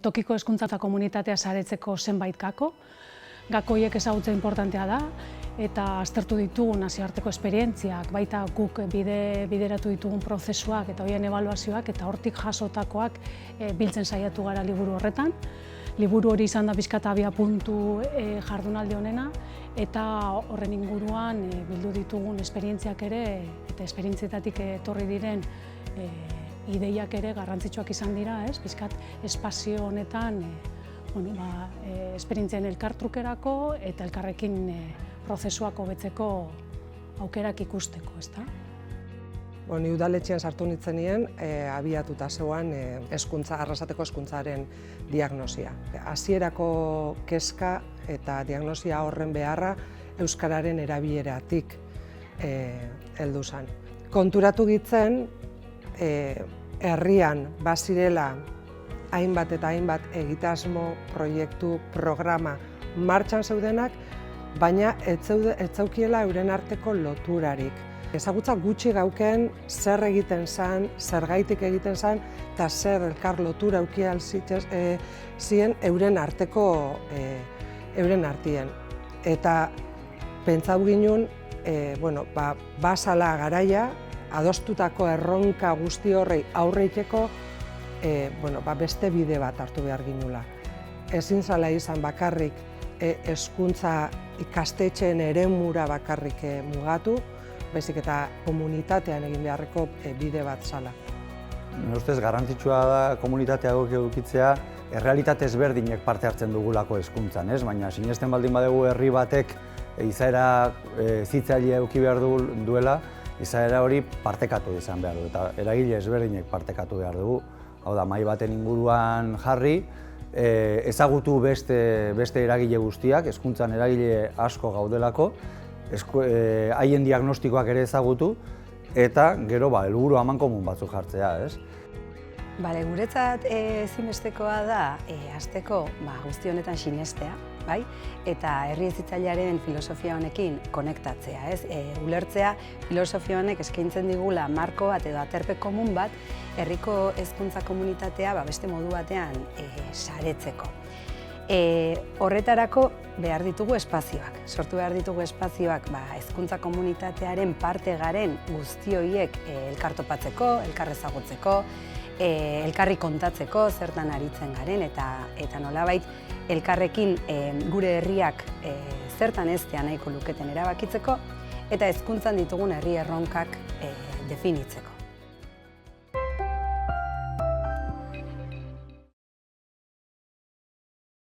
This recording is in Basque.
tokiko hezkuntza eta komunitatea saretzeko zenbait gako. Gako horiek ezagutza inportantea da, eta aztertu ditugun nazioarteko esperientziak, baita guk bideratu ditugun prozesuak eta horien ebaluazioak, eta hortik jasotakoak biltzen saiatu gara liburu horretan. Liburu hori izan da pixka eta abiapuntu jardunaldi honena, eta horren inguruan bildu ditugun esperientziak ere, eta esperientzietatik etorri diren ideiak ere garrantzitsuak izan dira, pixkat espazio honetan esperientzien elkartrukerako eta elkarrekin prozesuak hobetzeko aukerak ikusteko, ezta? Ni udaletxean sartu nintzenien, abiatuta zegoen Arrasateko hezkuntzaren diagnosia. Hasierako kezka eta diagnosia horren beharra euskararen erabileratik heldu zen. Konturatu gitzen, herrian bazirela hainbat eta hainbat egitasmo, proiektu, programa martxan zeudenak, baina ez zaukiela euren arteko loturarik. Ezagutza gutxi gauken zer egiten zen, zergaitik egiten zen, eta zer elkar lotura eukia zien euren arteko euren artien. Eta pentsau ginen, basala garaia, adostutako erronka guzti horrei aurreiteko beste bide bat hartu behar ginula. Ezin zala izan bakarrik hezkuntza ikastetxeen eremura bakarrik mugatu, baizik eta komunitatean egin beharreko bide bat zala. Nire ustez garrantzitsua da komunitatea edukitzea, errealitate ezberdinek parte hartzen dugulako hezkuntzan, baina sinesten baldin badugu herri batek izaera hezitzailea eduki behar duela, izaera hori partekatu izan behar du, eta eragile ezberdinek partekatu behar dugu. Hau da, mahai baten inguruan jarri, ezagutu beste eragile guztiak, hezkuntzan eragile asko gaudelako, haien diagnostikoak ere ezagutu, eta gero helburu amankomun batzuk jartzea, ez? Guretzat ezinbestekoa da, hasteko guzti honetan sinestea, eta herri hezitzailearen filosofia honekin konektatzea, ulertzea filosofia honek eskaintzen digula marko bat edo aterpe komun bat herriko hezkuntza komunitatea beste modu batean saretzeko. Horretarako behar ditugu espazioak, sortu behar ditugu espazioak hezkuntza komunitatearen parte garen guzti horiek elkartopatzeko, elkar ezagutzeko, elkarri kontatzeko zertan aritzen garen eta nolabait elkarrekin gure herriak zertan eztea nahiko luketen erabakitzeko eta hezkuntzan ditugun herri erronkak definitzeko.